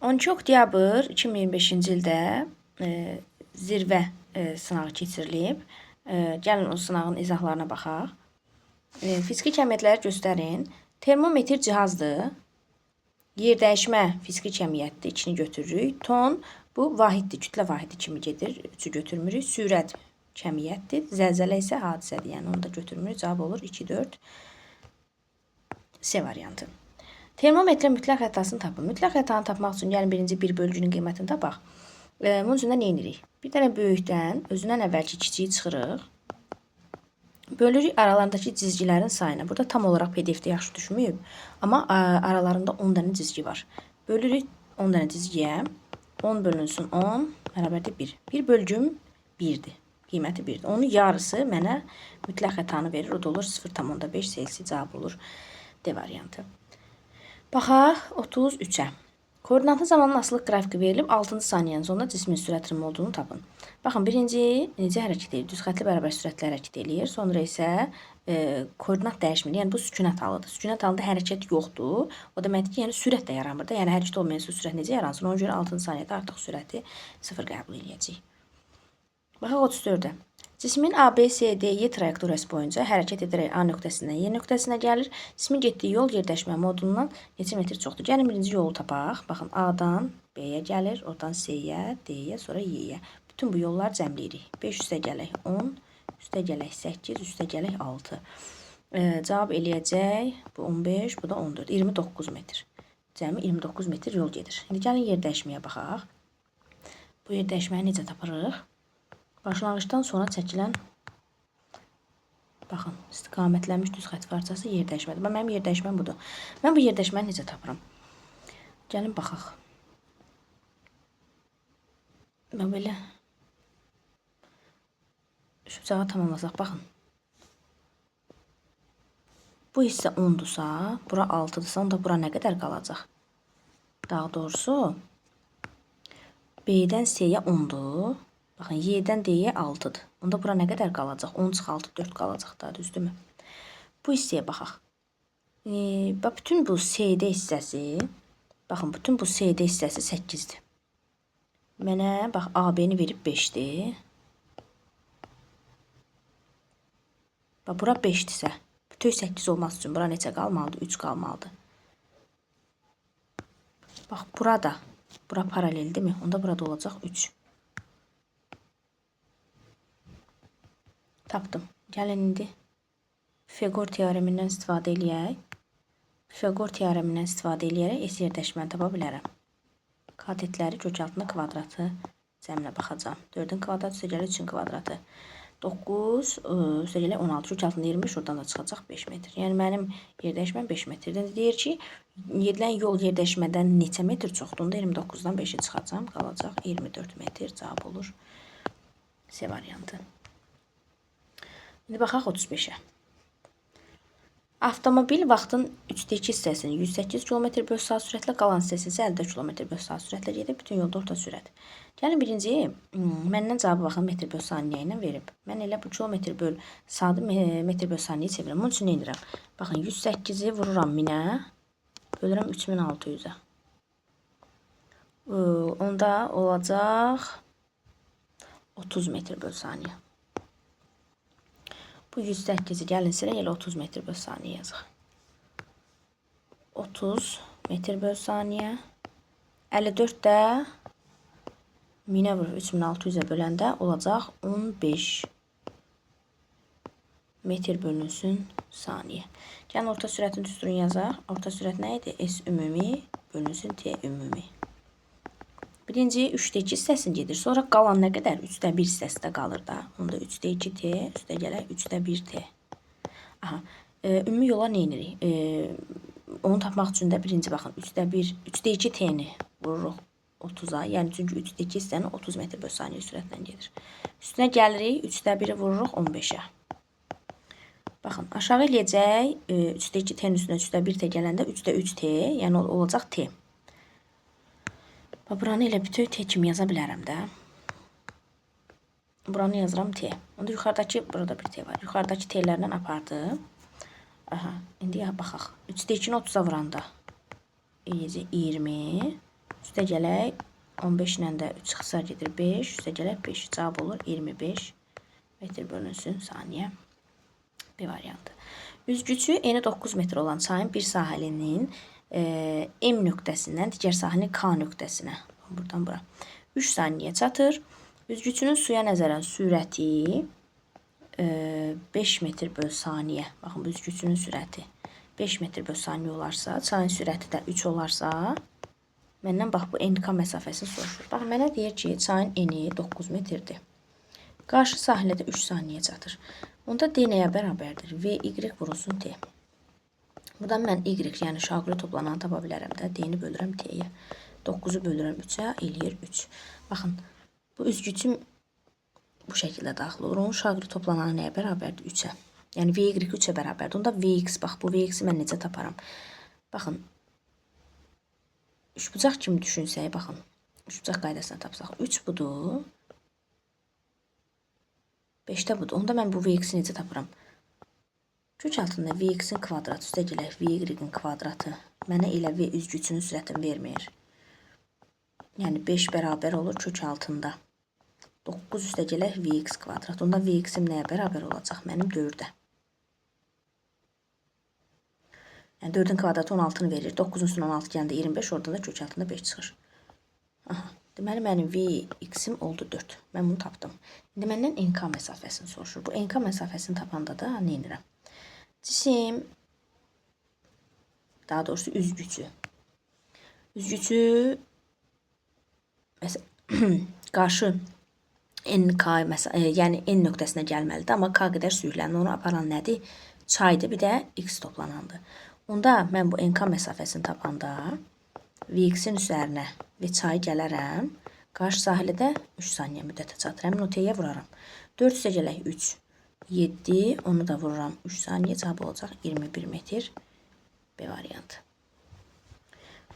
12 oktyabr 2025-ci ildə zirvə sınağı keçirilib. Gəlin o sınağın izahlarına baxaq. Fiziki kəmiyyətləri göstərin. Termometr cihazdır. Yerdəyişmə fiziki kəmiyyətdir. İçini götürürük. Ton bu vahiddir. Kütlə vahidi kimi gedir. 3-ü götürmürük. Sürət kəmiyyətdir. Zəlzələ isə hadisədir. Yəni onu da götürmürük. Cavab olur 2, 4. C variantı. Termometre mütləq xətasını tapın. Mütləq xətanı tapmaq üçün gəlin birinci bir bölgünün qiymətini tapaq. Bunun üçün də nə edirik? Bir dənə böyükdən özündən əvvəlki kiçiyi çıxırıq. Bölürük aralarındakı cizgilərin sayına. Burada tam olaraq PDF-də yaxşı düşməyib. Amma aralarında 10 dənə cizgi var. Bölürük 10 dənə cizgiyə. 10 bölünsün 10 bərabərdir 1. Bir bölgüm 1-dir. Qiyməti 1-dir. Onun yarısı mənə mütləq xətanı verir. O da olur 0,5 Selsi cavab olur D variantı. Baxaq 33-ə. Koordinatlı zamanın asılıq qrafiki verilib 6-cı saniyənin sonunda cismin sürətinin olduğunu tapın. Baxın, birinci necə hərəkət edir? Düz xətli bərabər sürətlə hərəkət edir. Sonra isə koordinat dəyişmir. Yəni bu sükunət halıdır. Sükunət halında hərəkət yoxdur. O deməkdir ki, yəni sürət də yaranmır da. Yəni hərəkət olmayan sürət necə yaransın? Ona görə 6-cı saniyədə artıq sürəti 0 qəbul edəcəyik. Baxaq 34-ə. Cismin ABCDY trayektoriyası boyunca hərəkət edərək A nöqtəsindən Y nöqtəsinə gəlir. Cismin getdiyi yol yerdəşmə modulundan neçə metr çoxdur? Gəlin birinci yolu tapaq. Baxın, A-dan B-yə gəlir, oradan C-yə, D-yə, sonra Y-yə. Bütün bu yollar cəmləyirik. 5 üstə gələk 10, üstə gələk 8, üstə gələk 6. Cavab eləyəcək, bu 15, bu da 14, 29 metr. Cəmi 29 metr yol gedir. İndi gəlin yerdəşməyə baxaq. Bu yerdəşməyi necə tapırıq? Başlanğıçdan sonra çəkilən, baxın, istiqamətlənmiş düz xətt parçası yerdəşmədir. Mənim yerdəşməm budur. Mən bu yerdəşməni necə tapıram? Gəlin baxaq. Mən belə şu cağı tamamlasaq, baxın. Bu hissə 10-dursa, bura 6-dırsa, onda bura nə qədər qalacaq? Daha doğrusu, B-dən C-yə 10-dur. Baxın, Y-dən D-yə 6-dır. Onda bura nə qədər qalacaq? 10 çıx 6, 4 qalacaq da, düzdürmü? Bu hissəyə baxaq. Bütün bu CD hissəsi, baxın, bütün bu CD hissəsi 8-dir. Mənə, bax, AB-ni verib 5-dir. Bax, bura 5-dirsə, bütöv 8 olması üçün bura neçə qalmalıdır? 3 qalmalıdır. Bax, burada, bura paraleldir mi? Onda burada olacaq 3. Tapdım. Gəlin indi Pifaqor teoremindən istifadə eləyək. Pifaqor teoremindən istifadə eləyərək S yerdəşməni tapa bilərəm. Katetləri kökaltına kvadratı cəminə baxacağam. 4-ün kvadratı üstə gəlir 3-ün kvadratı. 9 üstə gəlir 16. Kökaltında 25, oradan da çıxacaq 5 metr. Yəni mənim yerdəşməm 5 metrdən. Deyir ki, gedilən yol yerdəşmədən neçə metr çoxdur? Onda 29-dan 5-i çıxacağam. Qalacaq 24 metr. Cavab olur C variantı. İndi baxaq 35-ə. Avtomobil vaxtın 3/2 hissəsini 108 km/s sürətlə, qalan hissəsi isə 54 km/s sürətlə gedir. Bütün yolda orta sürət. Gəlin birinci, məndən cavabı baxın metr/saniyə ilə verib. Mən elə bu kilometr böl saatı metr/saniyəyə çevirəm. Bunun üçün nə edirəm? Baxın, 108-i vururam 1000-ə, bölürəm 3600-ə. Onda olacaq 30 metr/saniyə. Bu 108-i gəlin sıraya elə 30 metr/saniyə yazıq. 30 metr/saniyə. 54 də 1000-ə vurur 3600-ə böləndə olacaq 15 metr bölünsün saniyə. Gəlin orta sürətin düsturunu yazaq. Orta sürət nə idi? S ümumi bölünsün T ümumi. Birinci 3/2 hissəsini gedir. Sonra qalan nə qədər? 3/1 hissəsi də qalır da. Onda 3/2 T, üstə gələk 3/1 T. Aha, ümumi yola nə edirik? Onu tapmaq üçün də birinci baxın 3/2 T-ni vururuq 30-a. Yəni çünki 3/2 hissəni 30 metr/saniyə sürətlə gedir. Üstünə gəlirik 3/1-i vururuq 15-ə. Baxın, aşağı eləyəcək 3/2 T-nin üstünə 3/1 T gələndə 3/3 T, yəni olacaq T. Buranı elə bütöv T kimi yaza bilərəm də. Buranı yazıram T. Onda yuxarıdakı, burada bir T var. Yuxarıdakı T'lərdən apardım. Aha, indi baxaq. 3/2-ni 30-a vuranda eləyəcək 20. Üstə gələk 15 ilə də 3 xısar gedir 5. Üstə gələk 5. Cavab olur 25 metr bölünsün saniyə. B variantı. Üzgücü eni 9 metr olan çayın bir sahilinin M nöqtəsindən digər sahilin K nöqtəsinə, buradan bura 3 saniyə çatır. Üzgücünün suya nəzərən sürəti 5 metr böl saniyə. Baxın, bu üzgücünün sürəti 5 metr böl saniyə olarsa, çayın sürəti də 3 olarsa, məndən bax bu NK məsafəsini soruşur. Bax, mənə deyir ki, çayın eni 9 metrdir. Qarşı sahilə də 3 saniyə çatır. Onda D nəyə bərabərdir? VY vurulsun T. Buradan mən Y, yəni şaquli toplananı tapa bilərəm də. D-ni bölürəm T-yə. 9-u bölürəm 3-ə, eləyir 3. Baxın, bu üzgücüm bu şəkildə daxil olur. Onun şaquli toplananı nəyə bərabərdir? 3-ə. Yəni VY 3-ə bərabərdir. Onda VX, bax, bu VX-i mən necə taparam? Baxın, üçbucaq kimi düşünsək, baxın, üçbucaq qaydasına tapsaq. 3 budur. 5-də budur. Onda mən bu VX-i necə tapıram? Kök altında VX-in kvadratı üstə gələk VY-in kvadratı mənə elə V üzgücünün sürətini vermir. Yəni 5 bərabər olur kök altında. 9 üstə gələk VX kvadrat. Onda VX-im nəyə bərabər olacaq? Mənim 4-ə. Yəni 4-ün kvadratı 16-nı verir. 9-un üstünə 16 gəndə 25, oradan da kök altında 5 çıxır. Aha. Deməli, mənim VX-im oldu 4. Mən bunu tapdım. İndi məndən NK məsafəsini soruşur. Bu NK məsafəsini tapanda da nə edirəm? Cisim, daha doğrusu üzgücü. Üzgücü qarşı NK, yəni N nöqtəsinə gəlməlidir. Amma K qədər sürüklənir. Onu aparan nədir? Çaydır, bir də X toplanandır. Onda mən bu NK məsafəsini tapanda VX-in üzərinə və çayı gələrəm. Qarşı sahilə də 3 saniyə müddətə çatır. Həmin o T-yə vuraram. 4 üstə gələk 3. 7. Onu da vururam 3 saniyə. Cavab olacaq 21 metr. B variantı.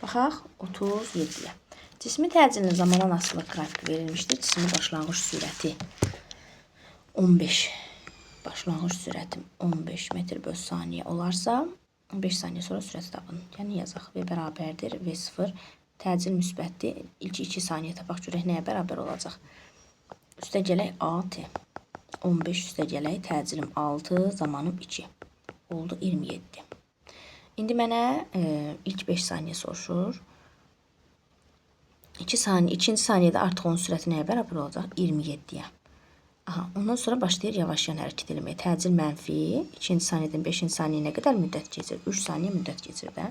Baxaq 37-yə. Cismi təcilinin zamandan asılı qrafiki verilmişdir. Cismin başlanğıc sürəti 15. Başlanğıc sürətim 15 metr böl saniyə olarsa, 5 saniyə sonra sürəti tapın. Yəni yazaq. V bərabərdir. V0. Təcil müsbətdir. İlk 2 saniyə tapaq görək nəyə bərabər olacaq. Üstə gələk AT. 15 üstə gələk təcilim 6, zamanım 2. Oldu 27. İndi mənə ilk 5 saniyə soruşur. 2-ci saniyədə artıq onun sürəti nəyə bərabər olacaq? 27-yə. Aha, ondan sonra başlayır yavaş-yavaş hərəkət etməyə. Təcil mənfi 2-ci saniyədən 5-ci saniyəyə nə qədər müddət keçir? 3 saniyə müddət keçir də.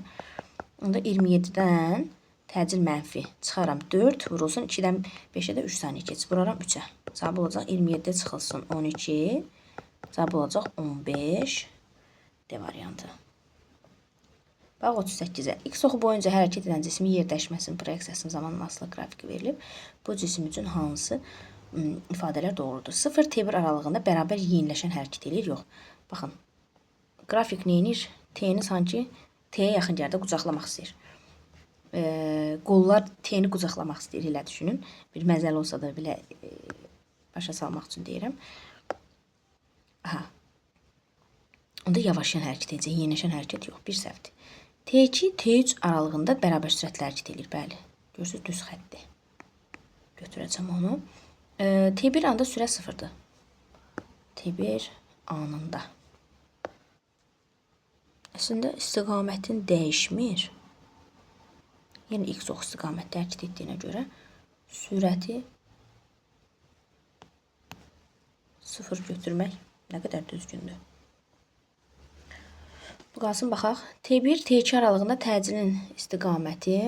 Onda 27-dən təcil mənfi çıxaram 4, vurulsun 2-dən 5-ə də 3 saniyə keçir. Vuraram 3-ə. Cavab olacaq 27-də çıxılsın 12. Cavab olacaq 15. D variantı. Bax 38-ə. X oxu boyunca hərəkət edən cismin yerdəşməsinin proyeksiyasının zamanla asılı qrafiki verilib. Bu cisim üçün hansı ifadələr doğrudur? 0 T1 aralığında bərabər yeniləşən hərəkət edir. Yox. Baxın. Qrafik neyinir? T-ni sanki T-yə yaxın yerdə qucaqlamaq istəyir. Qollar T-ni qucaqlamaq istəyir. Elə düşünün. Bir məzəli olsa da belə başa salmaq üçün deyirəm. Aha. Onda yavaşlayan hərəkət edəcək. Yeniləşən hərəkət yox. Bir səhvdir. T2, T3 aralığında bərabər sürətlə hərəkət edir. Bəli. Görürsünüz, düz xəttdir. Götürəcəm onu. T1 anda sürət 0-dır. T1 anında. Əslində istiqamətin dəyişmir. Yəni X ox istiqamətdə hərəkət etdiyinə görə sürəti 0 götürmək nə qədər düzgündür. Bu qalsın, baxaq. T1, T2 aralığında təcilin istiqaməti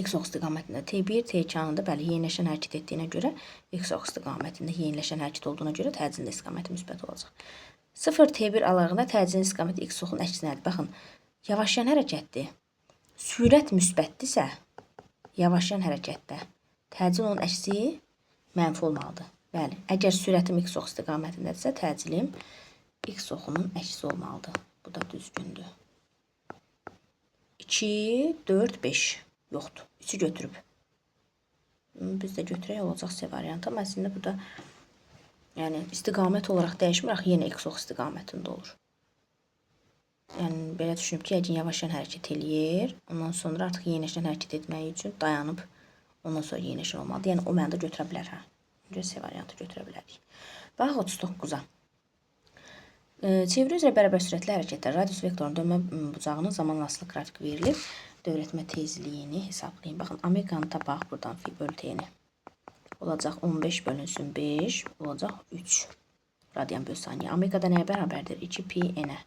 X ox istiqamətində. T1, T2 anında bəli, yeniləşən hərəkət etdiyinə görə X ox istiqamətində yeniləşən hərəkət olduğuna görə təcilin istiqaməti müsbət olacaq. 0 T1 aralığında təcilin istiqaməti X oxun əksinədir. Baxın, yavaşlayan hərəkətdir. Sürət müsbətdirsə, yavaşlayan hərəkətdə təcil onun əksi mənfi olmalıdır. Bəli, əgər sürətim X ox istiqamətindədirsə, təcilim X oxunun əksi olmalıdır. Bu da düzgündür. 2, 4, 5 yoxdur. 3-ü götürüb. Biz də götürək, olacaq C variantı. Amma əslində bu da yəni istiqamət olaraq dəyişmir, axı yenə X ox istiqamətində olur. Yəni belə düşünüb ki, yəqin yavaş-yavaş hərəkət eləyir. Ondan sonra artıq yenidən hərəkət etmək üçün dayanıb ondan sonra yenidən olmalıdır. Yəni o məni də götürə bilər hə. Öncə C variantı götürə bilərik. Bax 39-a. Çeviri üzrə bərabər sürətli hərəkətlər radius vektorunun dönmə bucağının zamanla asılı qrafik verilib. Dövrətmə tezliyini hesablayın. Baxın, omeqanı tapaq buradan fi bölü t-ni. Olacaq 15 bölünsün 5, olacaq 3 radian bölü saniyə. Omega da nəyə bərabərdir? 2 pi n-ə.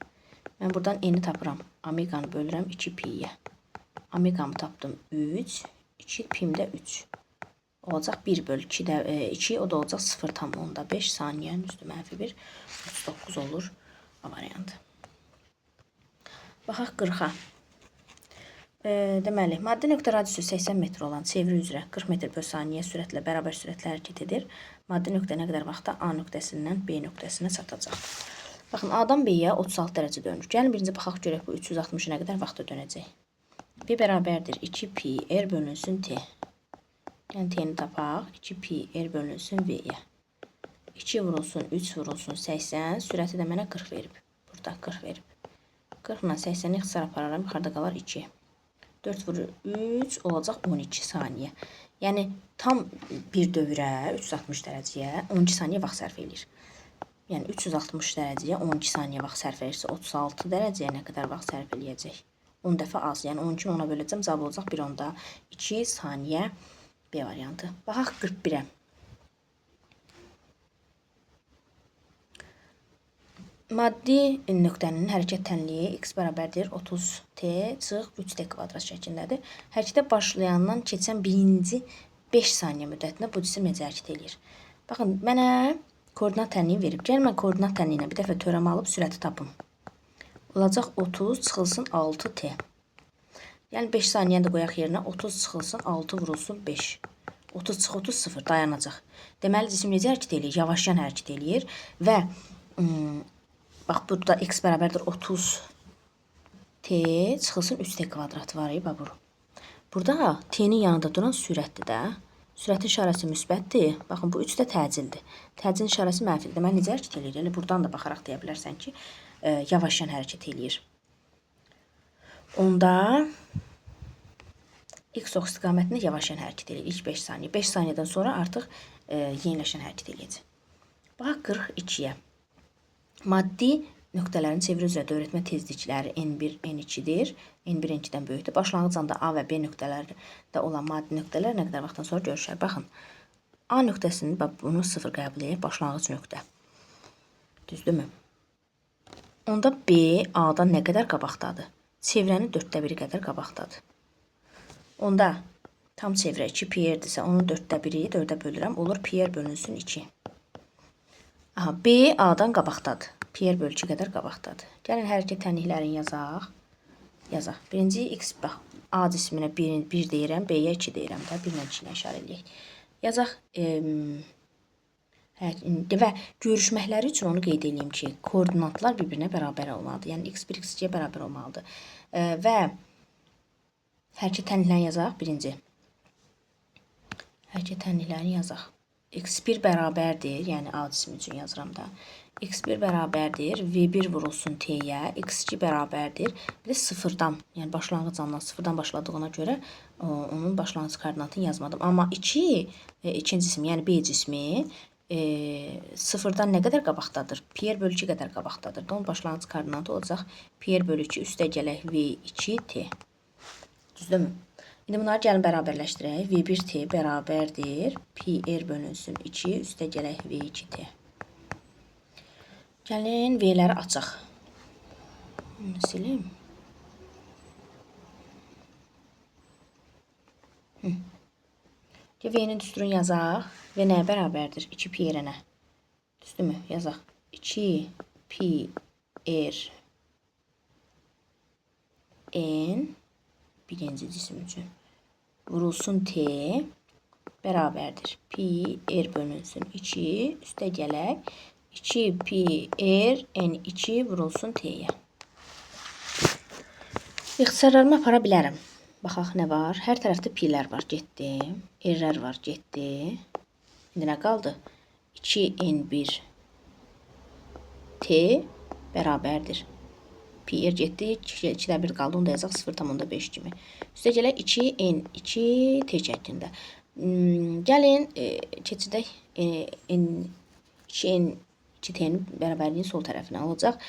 Mən buradan n-i tapıram. Omeganı bölürəm 2 pi-yə. Omegamı tapdım 3, 2 pim də 3. Olacaq 1 bölü 2, o da olacaq 0,5 saniyənin üstü mənfi 1, 39 olur A variantı. Baxaq 40-a. Deməli, maddi nöqtə radiusu 80 metr olan çeviri üzrə 40 metr bölü saniyə sürətlə bərabər sürətlə hərəkət edir. Maddi nöqtə nə qədər vaxtda A nöqtəsindən B nöqtəsinə çatacaq. Baxın, A-dan B-yə 36 dərəcə dönür. Gəlin birinci baxaq görək bu 360 nə qədər vaxtda dönəcək. B bərabərdir 2 pi r bölünsün t. Yəni t-ni tapaq. 2 pi r bölünsün v-yə. 2 vurulsun, 3 vurulsun, 80. Sürəti də mənə 40 verib. Burada 40 verib. 40 ilə 80-i ixtisar apararam. Yuxarıda qalar 2. 4 vurur 3 olacaq 12 saniyə. Yəni tam bir dövrə 360 dərəcəyə 12 saniyə vaxt sərf edir. Yəni 360 dərəcəyə 12 saniyə vaxt sərf edirsə 36 dərəcəyə nə qədər vaxt sərf eləyəcək? 10 dəfə az. Yəni 12-ni 10-a böləcəm, cavab olacaq 1/2 saniyə B variantı. Baxaq 41-ə. Maddi nöqtənin hərəkət tənliyi x bərabərdir 30t çıx 3t kvadrat şəklindədir. Hərəkətə başlayandan keçən birinci 5 saniyə müddətində bu cisim necə hərəkət edir? Baxın, mənə koordinat tənliyi verib. Gəlin mən koordinat tənliyinə bir dəfə törəmə alıb sürəti tapım. Olacaq 30 çıxılsın 6t. Yəni 5 saniyəni də qoyaq yerinə 30 çıxılsın 6 vurulsun 5. 30 çıx 30 0 dayanacaq. Deməli cisim necə hərəkət edir? Yavaş-yavaş hərəkət edir və bax, burada x bərabərdir 30t çıxılsın 3t kvadrat var. Burada t-nin yanında duran sürətdir də. Sürətin işarəsi müsbətdir. Baxın, bu 3 də təcildir. Təcilin işarəsi mənfidir. Deməli, necə hərəkət edir? Yəni, buradan da baxaraq deyə bilərsən ki, yavaş-yavaş hərəkət edir. Onda x ox istiqamətində yavaş-yavaş hərəkət edir. İlk 5 saniyə. 5 saniyədən sonra artıq yeniləşən hərəkət edəcək. Bax, 42-yə. Maddi nöqtələrin çeviri üzrə dövrətmə tezlikləri N1, N2-dir. N1, N2-dən böyükdür. Başlanğıc anda A və B nöqtələrdə olan maddi nöqtələr nə qədər vaxtdan sonra görüşər? Baxın, A nöqtəsini, bunu 0 qəbul edir, başlanğıc nöqtə. Düzdürmü? Onda B, A-dan nə qədər qabaqdadır? Çevrənin 4/1 qədər qabaqdadır. Onda tam çevrə 2 pi-rdirsə, onun 4/1-i 4-ə bölürəm, olur pi-r bölünsün 2. Aha, B A-dan qabaqdadır. Pi-r bölü 2 qədər qabaqdadır. Gəlin hərəkət tənliklərini yazaq. Yazaq. Birinci x bax, A cisminə 1 deyirəm, B-yə 2 deyirəm də. 1 ilə 2 ilə işarə eləyək. Yazaq. Və görüşməkləri üçün onu qeyd edeyim ki, koordinatlar bir-birinə bərabər olmalıdır. Yəni x1, x2-yə bərabər olmalıdır. Və hərəkət tənliklərini yazaq. Birinci. Hərəkət tənliklərini yazaq. x1 bərabərdir, yəni A cismi üçün yazıram da. x1 bərabərdir, v1 vurulsun t-yə, x2 bərabərdir. Bir də sıfırdan, yəni başlanğıc andan sıfırdan başladığına görə onun başlanğıc koordinatını yazmadım. Amma ikinci cisim, yəni B cismi sıfırdan nə qədər qabaqdadır? Pi-r bölü 2 qədər qabaqdadır. Onun başlanğıc koordinatı olacaq pi-r bölü 2 üstə gələk v2t. Düzdürmü? İndi bunları gəlin bərabərləşdirək. V1t bərabərdir. Pi-r bölünsün 2 üstə gələk v2t. Gəlin v-ləri açaq. Bunu silim. V-nin düsturunu yazaq. V nəyə bərabərdir? 2 pi-r-ə. Düzdürmü? Yazaq. 2 pi-r n birinci cisim üçün. Vurulsun t bərabərdir. Pi-r bölünsün 2 üstə gələk 2 pi-r n2 vurulsun t-yə. İxtisarlarımı apara bilərəm. Baxaq nə var? Hər tərəfdə pi-lər var, getdi. R-lər var, getdi. İndi nə qaldı? 2n1 t bərabərdir. pi r getdi. 2-də 1 qaldı. Onu da yazaq 0,5 kimi. Üstə gələk 2n 2 t şəklində. Gəlin keçidək n 2n 2t'nin bərabərliyin sol tərəfinə alacaq.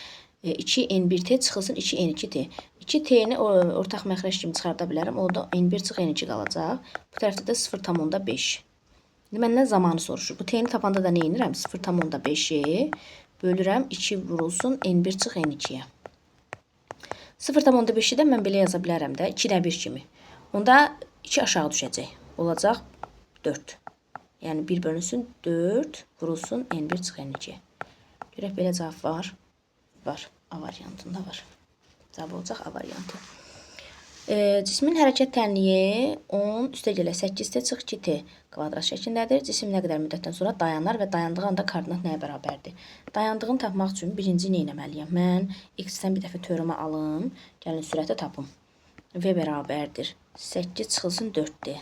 2n1t çıxılsın 2n2t. 2t'ni ortaq məxrəc kimi çıxarda bilərəm. O da n1 çıx n2 qalacaq. Bu tərəfdə də 0,5. Məndən zamanı soruşur. Bu t'ni tapanda da nə edirəm? 0,5'i bölürəm 2 vurulsun n1 çıx n2'yə. 0,5'i də mən belə yaza bilərəm də 2-də 1 kimi. Onda 2 aşağı düşəcək. Olacaq 4. Yəni 1 bölünsün 4 vurulsun n1 çıx n2'yə. Görək belə cavab var. Var. A variantında var. Cavab olacaq A variantı. Cismin hərəkət tənliyi 10 üstə gələ 8t çıx 2t kvadrat şəklindədir. Cisim nə qədər müddətdən sonra dayanar və dayandığı anda koordinat nəyə bərabərdir? Dayandığını tapmaq üçün birinci nə etməliyəm? Mən x-dən bir dəfə teorema alım. Gəlin sürəti tapım. V bərabərdir. 8 çıxılsın 4d.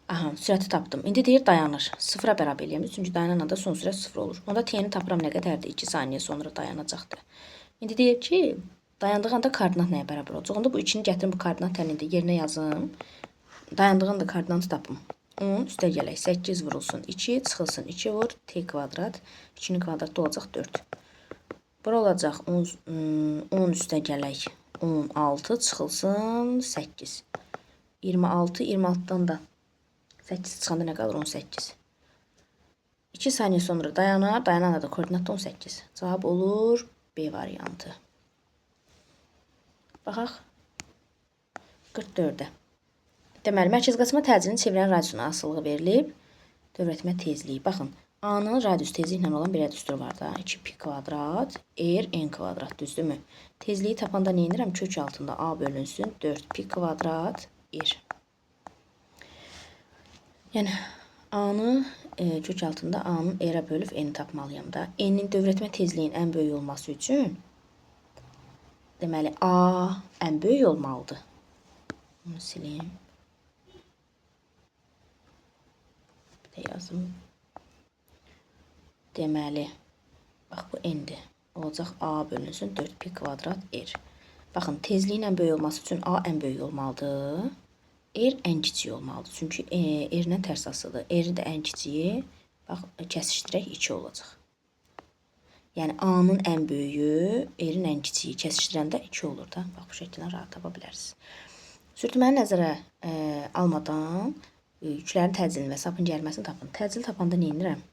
Aha, sürəti tapdım. İndi deyir dayanır. 0-a bərabər eləyəm. Çünki dayanan anda son sürət 0 olur. Onda t-ni tapıram nə qədərdir? 2 saniyə sonra dayanacaqdır. İndi deyir ki, dayandığı anda koordinat nəyə bərabər olacaq? Onda bu 2-ni gətirin bu koordinat tənliyində yerinə yazım. Dayandığında koordinatı tapım. 10 üstə gələk. 8 vurulsun 2 çıxılsın 2 vur t kvadrat. 2'nin kvadratı olacaq 4. Bura olacaq 10 üstə gələk. 16 çıxılsın 8. 26, 26'dan da 8 çıxanda nə qalır? 18. 2 saniyə sonra dayanar. Dayanan da koordinat 18. Cavab olur B variantı. Baxaq. 44'də. Deməli, mərkəz qaçma təcilini çevirən radiusuna asılığı verilib. Dövrətmə tezliyi. Baxın, A-nın radius tezliklə olan bir radiusdur var da. 2pi kvadrat, r, n kvadrat, düzdürmü? Tezliyi tapanda nə edirəm? Kök altında A bölünsün 4pi kvadrat, r. Yəni, A-nı kök altında A-nın r-ə bölüb n-i tapmalıyam da. N-in dövrətmə tezliyin ən böyük olması üçün deməli, A ən böyük olmalıdır. Bunu sileyim. Bir də yazım. Deməli, bax bu n-dir. Olacaq A bölünsün 4pi kvadrat r. Baxın, tezliyin ən böyük olması üçün A ən böyük olmalıdır. R ən kiçik olmalıdır. Çünki r-lə tərs asıdır. R də ən kiçiyi, bax, kəsişdirək 2 olacaq. Yəni, A-nın ən böyüyü, R-in ən kiçiyi kəsişdirəndə 2 olur da. Bax, bu şəkildən rahat tapa bilərsiniz. Sürtməni nəzərə almadan yüklərin təcilini və sapın gəlməsini tapın. Təcil tapanda nə edirəm?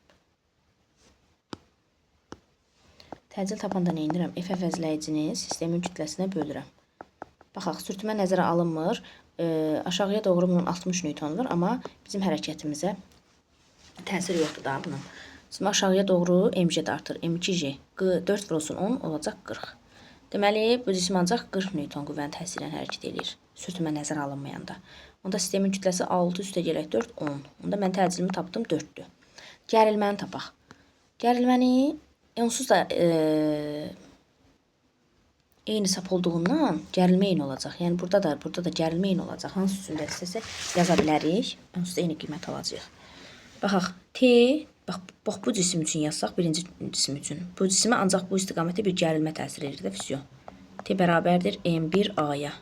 Təcil tapanda nə edirəm? F əvəzləyicini sistemin kütləsinə bölürəm. Baxaq, sürtmə nəzərə alınmır. Aşağıya doğru bunun 60 newton var, amma bizim hərəkətimizə təsir yoxdur da bunun. Şimdi aşağıya doğru mg artır. M2J 4 vurulsun 10 olacaq 40. Deməli, bu cisim ancaq 40 newton qüvvənin təsirlə hərəkət edir. Sürtmə nəzərə alınmayanda. Onda sistemin kütləsi 6 üstə gələk 4, 10. Onda mən təcilimi tapdım 4'dür. Gərilməni tapaq. Gərilməni onsuz da eyni sap olduğundan gərilmə eyni olacaq. Yəni burada da gərilmə eyni olacaq. Hansı üstündə istəsə yaza bilərik. Onsuz da eyni qiymət alacağıq. Baxaq, T, bax bu cisim üçün yazsaq, birinci cisim üçün. Bu cisimə ancaq bu istiqamətdə bir gərilmə təsir edir də füzyon. T bərabərdir M1A-ya.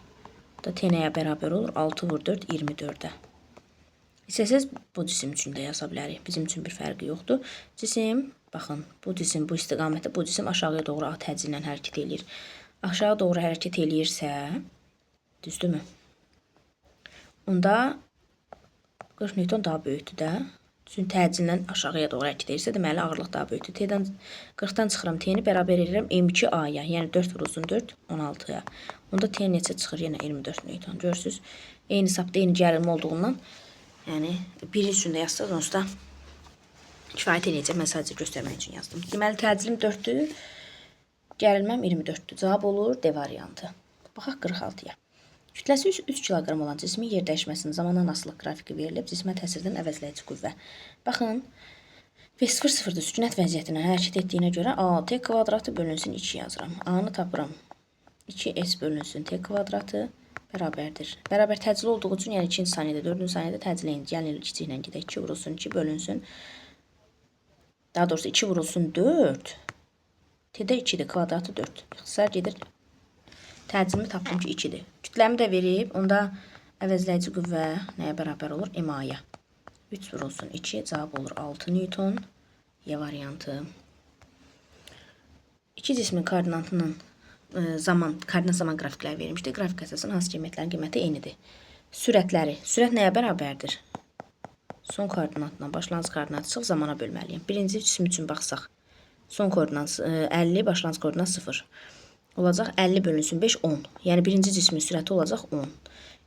Da T nəyə bərabər olur? 6 vur 4, 24'ə. İstəsəz bu cisim üçün də yaza bilərik. Bizim üçün bir fərqi yoxdur. Cisim, baxın, bu cisim bu istiqamətdə, bu cisim aşağıya doğru A təcillə hərəkət edir. Aşağı doğru hərəkət eləyirsə, düzdürmü? Onda 40 newton daha böyükdür də. Çünki təcillə aşağıya doğru hərəkət edirsə, deməli ağırlıq daha böyükdür. T'dən 40'dan çıxıram, T'ni bərabər edirəm M2A-ya. Yəni 4 vurulsun 4, 16'ya. Onda T neçə çıxır? Yenə 24 newton. Görürsünüz, eyni sapda eyni gərilmə olduğundan, yəni bir üstündə yazsaq, onsuz da kifayət eləyəcək. Mən sadəcə göstərmək üçün yazdım. Deməli, təcillim 4'dür, gərilməm 24'dür. Cavab olur D variantı. Baxaq 46'ya. Kütləsi 3 kiloqram olan cismin yer dəyişməsinin zamandan asılılıq qrafiki verilib, cismə təsirdən əvəzləyici qüvvə. Baxın, V0,0'da sükunət vəziyyətindən hərəkət etdiyinə görə AT kvadratı bölünsün 2 yazıram. A-nı tapıram. 2S bölünsün T kvadratı bərabərdir. Bərabər təcil olduğu üçün, yəni 2-ci saniyədə, 4-cü saniyədə təcil edin. Gəlin kiçiklə gedək. 2 vurulsun 2 bölünsün. Daha doğrusu 2 vurulsun 4. T'də 2'dir, kvadratı 4. İxtisar gedir Təcrümü tapdım ki 2-dir. Kütləmi də verib, onda əvəzləyici qüvvə nəyə bərabər olur? MA-ya. 3 vurulsun 2, cavab olur 6 Newton. Y variantı. İki cismin koordinatının koordinat zaman qrafikləri verilmişdir. Qrafik əsasında hansı qiymətlərin qiyməti eynidir? Sürətləri. Sürət nəyə bərabərdir? Son koordinatla başlanğıc koordinatı çıx zamana bölməliyəm. Birinci cisim üçün baxsaq. Son koordinat 50, başlanğıc koordinat 0. Olacaq 50 bölünsün 5, 10. Yəni birinci cismin sürəti olacaq 10.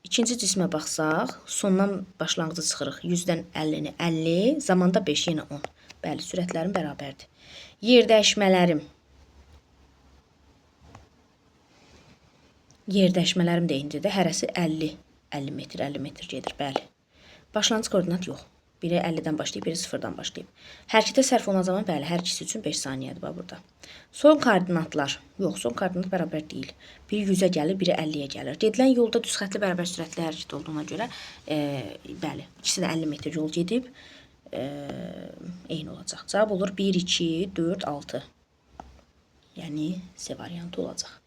İkinci cismə baxsaq, sondan başlanğıcı çıxırıq. 100-dən 50-ni 50, zamanda 5, yenə 10. Bəli, sürətlərim bərabərdir. Yer dəyişmələrim. Yer dəyişmələrim də eynidir. Hərəsi 50. 50 metr, 50 metr gedir, bəli. Başlanğıc koordinat yox. Biri 50-dən başlayıb, biri 0-dan başlayıb. Hərəkətə sərf olunan zaman, bəli, hər ikisi üçün 5 saniyədir burada. Son koordinatlar. Yox, son koordinat bərabər deyil. Biri 100-ə gəlir, biri 50-yə gəlir. Gedilən yolda düz xətli bərabər sürətli hərəkət olduğuna görə, bəli, ikisi də 50 metr yol gedib, eyni olacaq. Cavab olur 1, 2, 4, 6. Yəni, C variantı olacaq.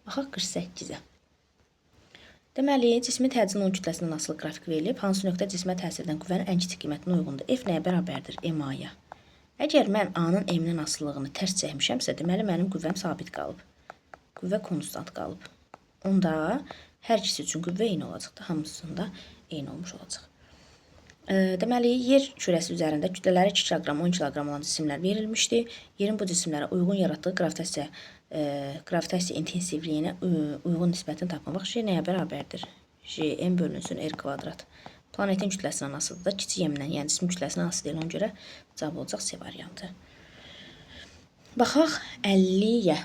Baxaq 48-ə. Deməli, cismin təcrübə onun kütləsindən asılı qrafik verilib. Hansı nöqtə cismə təsir edən qüvvənin ən kiçik qiymətinə uyğundur? F nəyə bərabərdir? MA-ya. Əgər mən A-nın M-nin asılılığını tərs çəkmişəmsə, deməli mənim qüvvəm sabit qalıb. Qüvvə konstant qalıb. Onda hər ikisi üçün qüvvə eyni olacaqdır. Hamısında eyni olmuş olacaq. Deməli, yer kürəsi üzərində kütlələri 2 kiloqram, 10 kiloqram olan cisimlər verilmişdi. Yerin bu cisimlərə uyğun yaratdığı gravitasiya intensivliyinə uyğun nisbətini tapmaq. J nəyə bərabərdir? J M bölünsün R kvadrat. Planetin kütləsindən asılıdır. Kiçik M-dən, yəni cismin kütləsindən asılı deyil. Ona görə cavab olacaq C variantı. Baxaq 50-yə.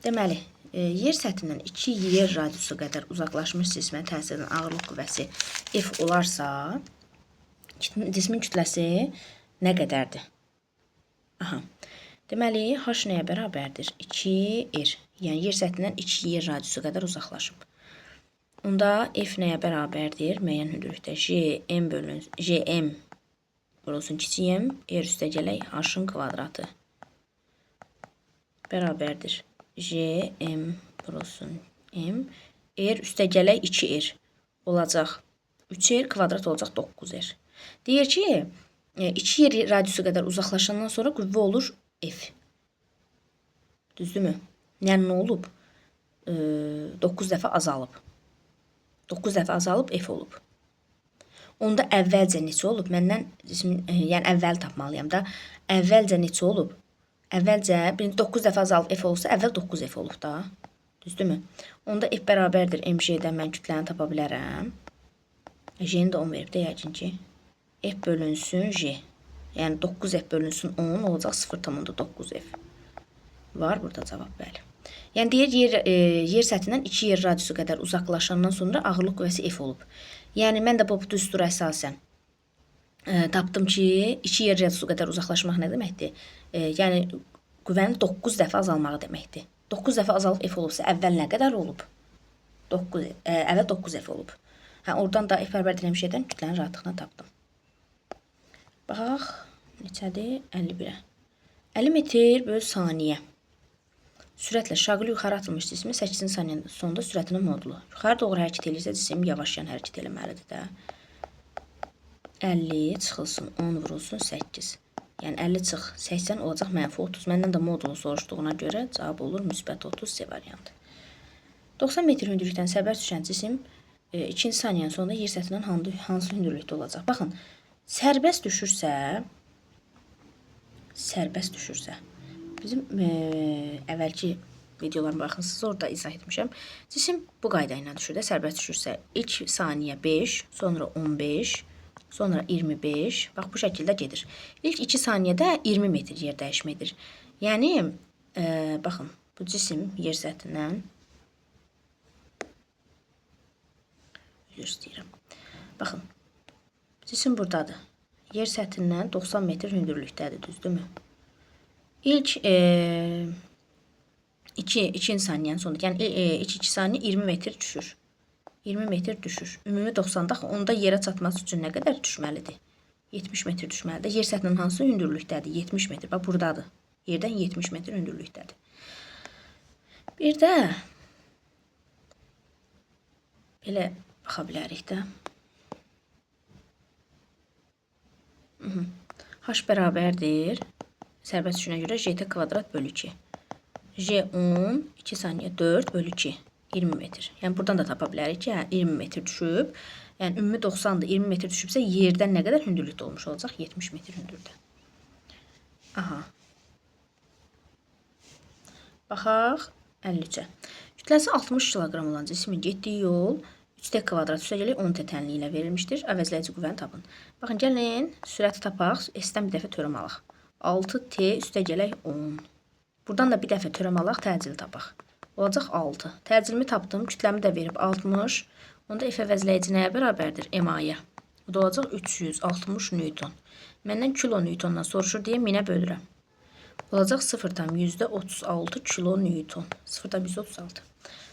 Deməli, yer səthindən 2 yer radiusu qədər uzaqlaşmış cismə təsir edən ağırlıq qüvvəsi F olarsa, cismin kütləsi nə qədərdir? Aha. Deməli, H nəyə bərabərdir? 2R. Yəni, yer səthindən 2 yer radiusu qədər uzaqlaşıb. Onda F nəyə bərabərdir? Müəyyən hündürlükdə JM vurulsun kiçik M, R üstə gələk H-ın kvadratı. Bərabərdir. JM vurulsun M, R üstə gələk 2R olacaq. 3R kvadrat olacaq 9R. Deyir ki, 2 yer radiusu qədər uzaqlaşandan sonra qüvvə olur F. Düzdürmü? Yəni, nə olub? 9 dəfə azalıb. 9 dəfə azalıb F olub. Onda əvvəlcə neçə olub? Məndən, yəni əvvəl tapmalıyam da. Əvvəlcə neçə olub? Əvvəlcə 9 dəfə azalıb F olursa, əvvəl 9F olub da. Düzdürmü? Onda F bərabərdir MJ-dən mən kütləni tapa bilərəm. J-ni də 10 verib də yəqin ki. F bölünsün J. Yəni 9F bölünsün 10 olacaq 0,9F. Var burada cavab, bəli. Yəni deyir, yer səthindən 2 yer radiusu qədər uzaqlaşandan sonra ağırlıq qüvvəsi F olub. Yəni mən də bu düstura əsasən tapdım ki, 2 yer radiusu qədər uzaqlaşmaq nə deməkdir? Yəni qüvvənin 9 dəfə azalmağı deməkdir. 9 dəfə azalıb F olubsa, əvvəl nə qədər olub? Əvvəl 9F olub. Oradan da F bərabərdir MJ-dən kütlənin rahatlığına tapdım. Baxaq, neçədir? 51-ə. 50 metr bölü saniyə. Sürətlə şaqlı yuxarı atılmış cismi 8-ci saniyənin sonunda sürətinin modulu. Yuxarı doğru hərəkət edirsə, cisim yavaşlayan hərəkət eləməlidir də. 50 çıxılsın, 10 vurulsun, 8. Yəni 50 çıx, 80 olacaq mənfi 30. Məndən də modulu soruşduğuna görə cavab olur müsbət 30 C variantı. 90 metr hündürlükdən sərbəst düşən cisim 2-ci saniyənin sonunda yer səthindən hansı hündürlükdə olacaq? Baxın, sərbəst düşürsə, bizim əvvəlki videolarıma baxınsınız, orada izah etmişəm. Cisim bu qayda ilə düşür də, sərbəst düşürsə, ilk saniyə 5, sonra 15, sonra 25, bax bu şəkildə gedir. İlk 2 saniyədə 20 metr yer dəyişmədir. Yəni, baxın, bu cisim yer səthindən, üzr istəyirəm. Baxın, cisim buradadır. Yer səthindən 90 metr hündürlükdədir, düzdürmü? İlk 2 saniyənin sonunda, yəni ilk 2 saniyə 20 metr düşür. 20 metr düşür. Ümumi 90-da onda yerə çatması üçün nə qədər düşməlidir? 70 metr düşməlidir. Yer səthinin hansı hündürlükdədir? 70 metr. Bax, buradadır. Yerdən 70 metr hündürlükdədir. Bir də belə baxa bilərik də. H bərabərdir. Sərbəst düşünə görə j kvadrat bölü 2. J 10, 2 saniyə 4 bölü 2. 20 metr. Yəni buradan da tapa bilərik ki, 20 metr düşüb. Yəni ümumi 90-dır. 20 metr düşübsə yerdən nə qədər hündürlükdə olmuş olacaq? 70 metr hündürlükdə. Aha. Baxaq 53-ə. Kütləsi 60 kiloqram olan cismin getdiyi yol 3t kvadrat üstəgəlik 10t tənliyi ilə verilmişdir. Əvəzləyici qüvvəni tapın. Baxın, gəlin sürəti tapaq. S-dən bir dəfə törəm alaq. 6t üstəgəlik 10. Buradan da bir dəfə törəm alaq, təcili tapaq. Olacaq 6. Təcilimi tapdım, kütləmi də verib 60. Onda F əvəzləyici nəyə bərabərdir? MA-ya. O da olacaq 360 Newton. Məndən kilo Newtondan soruşur deyə 1000-ə bölürəm. Olacaq 0,36 kilo Newton. 0,36.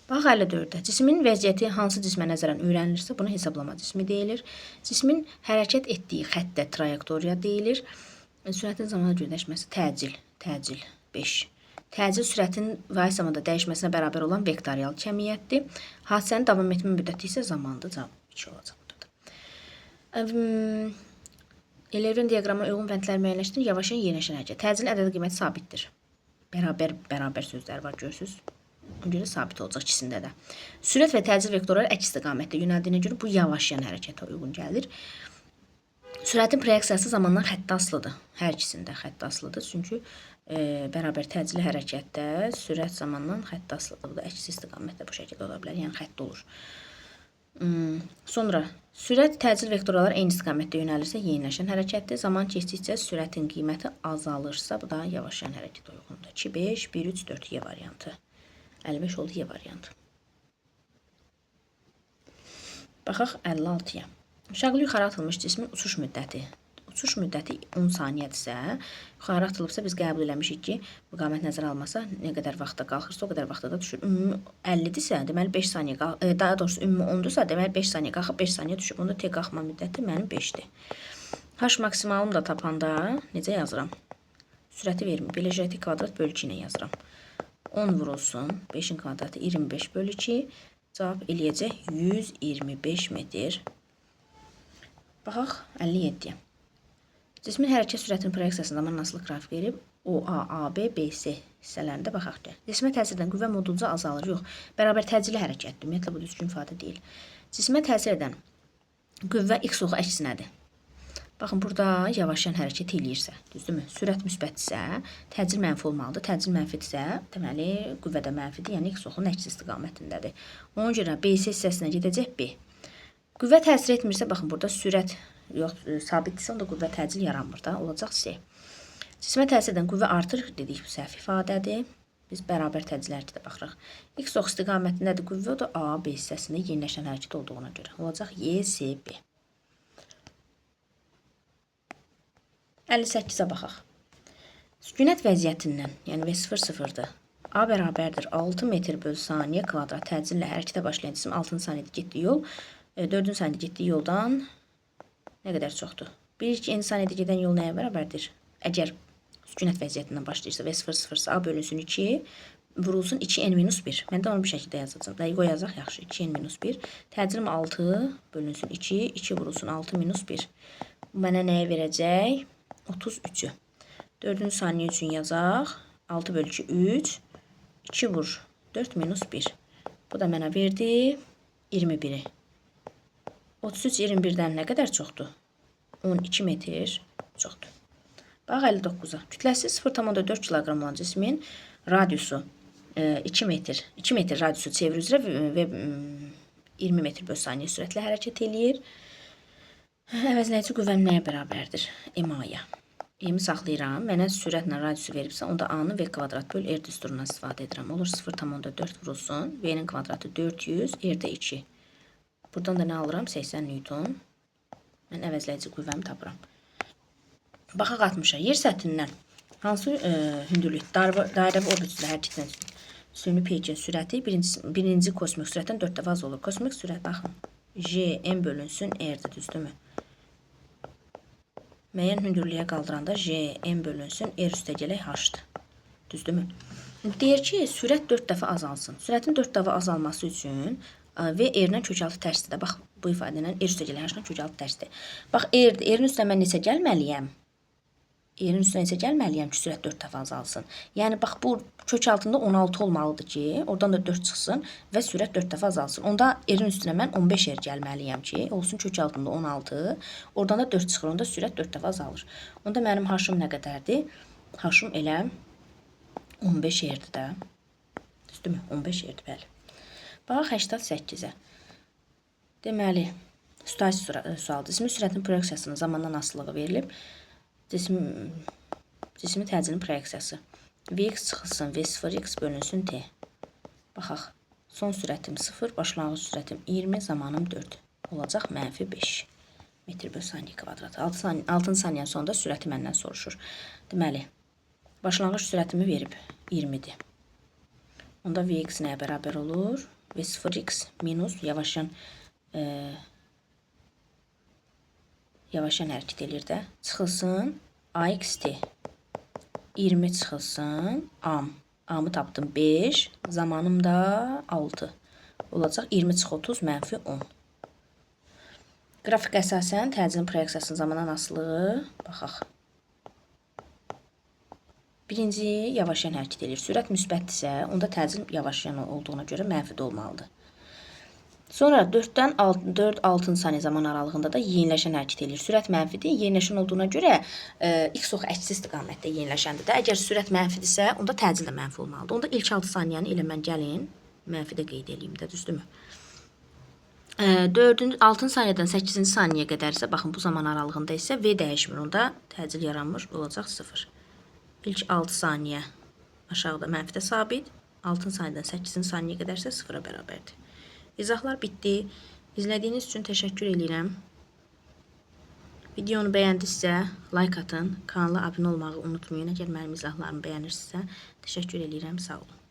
Bax 54-də. Cismin vəziyyəti hansı cismə nəzərən öyrənilirsə, buna hesablama cismi deyilir. Cismin hərəkət etdiyi xəttə trayektoriya deyilir. Sürətin zamanla gündəşməsi təcil 5. Təcil sürətin vahid zamanda dəyişməsinə bərabər olan vektorial kəmiyyətdir. Hadisənin davam etmə müddəti isə zamandır. Cavab 2 olacaq burada. Elevrin diaqrama uyğun vəndlər müəyyənləşdirin. Yavaşın yerləşən hərəkət. Təcilin ədədi qiyməti sabitdir. Bərabər sözlər var, görürsünüz. Ona görə sabit olacaq ikisində də. Sürət və təcil vektorları əks istiqamətdə yönəldiyinə görə bu yavaşlayan hərəkətə uyğun gəlir. Sürətin proyeksiyası zamandan xəttə asılıdır. Hər ikisində xəttə asılıdır. Çünki bərabər təcili hərəkətdə sürət zamandan xəttə asılıdır. Bu da əks istiqamətdə bu şəkildə ola bilər. Yəni xəttə olur. Sonra sürət təcil vektorlar eyni istiqamətdə yönəlirsə yeniləşən hərəkətdir. Zaman keçdikcə sürətin qiyməti azalırsa bu da yavaşlayan hərəkətə uyğundur. 2, 5, 1, 3, 4 Y variantı. 55 oldu Y variantı. Baxaq 56-ya. Uşaqlı yuxarı atılmış cismin uçuş müddəti 10 saniyədirsə, yuxarı atılıbsa biz qəbul eləmişik ki, bu qamət nəzərə almasa nə qədər vaxtda qalxırsa o qədər vaxtda da düşür. Ümumi 50-dirsə, deməli 5 saniyə qalxır. Daha doğrusu ümumi 10-dursa, deməli 5 saniyə qalxıb 5 saniyə düşüb. Onda tek qalxma müddəti mənim 5-dir. H maksimalım da tapanda necə yazıram? Sürəti vermir. Belə j kvadrat bölü 2 ilə yazıram. 10 vurulsun. 5-in kvadratı 25 bölü 2. Cavab eləyəcək 125 metr. Baxaq 57-yə. Cismin hərəkət sürətinin proyeksiyasında zaman nasıl qrafik verib? OA, AB, BC hissələrində baxaq gəl. Cismə təsir edən qüvvə modulca azalır. Yox, bərabər təcili hərəkətdir. Ümumiyyətlə bu düzgün ifadə deyil. Cismə təsir edən qüvvə x oxu əksinədir. Baxın, burada yavaşlayan hərəkət eləyirsə, düzdürmü? Sürət müsbətdirsə, təcil mənfi olmalıdır. Təcil mənfidirsə, deməli qüvvə də mənfidir, yəni x oxunun əks istiqamətindədir. Ona görə BC hissəsinə gedəcək B. Qüvvə təsir etmirsə, baxın, burada sürət yox, sabitdirsə, onda qüvvə təcil yaranmır da, olacaq C. Cismə təsir edən qüvvə artır dedik, bu səhv ifadədir. Biz bərabər təcil hərəkətə baxırıq. X ox istiqamətindədir qüvvə, o da A, B hissəsində yeniləşən hərəkət olduğuna görə. Olacaq Y, C, B. 58-ə baxaq. Sükunət vəziyyətindən, yəni V0-0-dır. A bərabərdir 6 metr bölü saniyə kvadrat təcillə hərəkətə başlayan cisim 6 saniyədə getdiyi yol, 4 saniyədə getdiyi yoldan nə qədər çoxdur? 1-2 saniyədə gedən yol nəyə bərabərdir? Əgər sükunət vəziyyətindən başlayırsa V0-0-sə A bölünsün 2, vurulsun 2n-1. Mən də onu bir şəkildə yazacağım. Dəqiq yazaq, yaxşı. 2n-1. Təcrim 6 bölünsün 2, 2 vurulsun 6-1. Bu mənə nəyə verəcək? 33-ü. 4-cü saniyə üçün yazaq. 6 bölü 2, 3. 2 vur 4-1. Bu da mənə verdi 21-i. 33 21-dən nə qədər çoxdur? 12 metr çoxdur. Bax 59-a. Kütləsi 0,4 kiloqram olan cismin radiusu 2 metr. 2 metr radiusu çevir üzrə və 20 metr bölü saniyə sürətlə hərəkət eləyir. Əvəzləyici qüvvəm nəyə bərabərdir? MA-ya. M-i saxlayıram. Mənə sürətlə radiusu veribsə, onda A-nı V kvadrat böl R düsturundan istifadə edirəm. Olur 0,4 vurulsun. V-nin kvadratı 400, R-də 2. Buradan da nə alıram? 80 Newton. Mən əvəzləyici qüvvəmi tapıram. Baxaq 60-a. Yer səthindən hansı hündürlük dairəvi orbit üzrə hərəkət edən süni peykin sürəti birinci kosmik sürətdən 4 dəfə az olur. Kosmik sürət, baxın. J, M bölünsün R-də, düzdürmü? Müəyyən hündürlüyə qaldıranda J, M bölünsün R üstə gələk H-dır. Düzdürmü? Deyir ki, sürət 4 dəfə azalsın. Sürətin 4 dəfə azalması üçün V R-lə kökaltı tərsdir. Bax, bu ifadə ilə R üstə gələn H-lə kökaltı tərsdir. Bax, R-in üstünə mən neçə gəlməliyəm? R-in üstünə neçə gəlməliyəm ki, sürət 4 dəfə azalsın. Yəni, bax, bu kökaltında 16 olmalıdır ki, oradan da 4 çıxsın və sürət 4 dəfə azalsın. Onda R-in üstünə mən 15 R gəlməliyəm ki, olsun kökaltında 16, oradan da 4 çıxır, onda sürət 4 dəfə azalır. Onda mənim H-ım nə qədərdir? H-ım elə 15 yerdir də. Düzdürmü? 15 yerdir, bəli. Bax, 88-ə. Deməli, situasiya sual. Cismin sürətinin proyeksiyasının zamandan asılılığı verilib. Cismi təcilin proyeksiyası. Vx çıxılsın, V0, x bölünsün t. Baxaq. Son sürətim 0, başlanğıc sürətim 20, zamanım 4. Olacaq -5 metr bölü saniyə kvadratı. 6 saniyənin sonunda sürəti məndən soruşur. Deməli, başlanğıc sürətimi verib 20-dir. Onda Vx nəyə bərabər olur? V0x minus yavaşyan hərəkət edir də. Çıxılsın AXT. 20 çıxılsın AM. AM-ı tapdım 5. Zamanım da 6. Olacaq 20 çıx 30 -10. Qrafik əsasən təcilin proyeksiyasının zamandan asılığı. Baxaq. Birinci yavaşyan hərəkət edir. Sürət müsbətdirsə, onda təcil yavaşyan olduğuna görə mənfi də olmalıdır. Sonra 4-6 saniyə zaman aralığında da yeniləşən hərəkət edir. Sürət mənfidir. Yeniləşən olduğuna görə x ox əksi istiqamətdə yeniləşəndir də. Əgər sürət mənfidirsə, onda təcil də mənfi olmalıdır. Onda ilk 6 saniyəni elə mən gəlin mənfidə qeyd edeyim də, düzdürmü? 6 saniyədən 8-ci saniyəyə qədər isə, baxın, bu zaman aralığında isə V dəyişmir. Onda təcil yaranmış olacaq 0. İlk 6 saniyə aşağıda mənfidə sabit. 6 saniyədən 8-ci saniyəyə qədər isə 0-a bərabərdir. İzahlar bitdi. İzlədiyiniz üçün təşəkkür edirəm. Videonu bəyəndinizsə like atın. Kanala abunə olmağı unutmayın. Əgər mənim izahlarımı bəyənirsinizsə, təşəkkür edirəm. Sağ olun.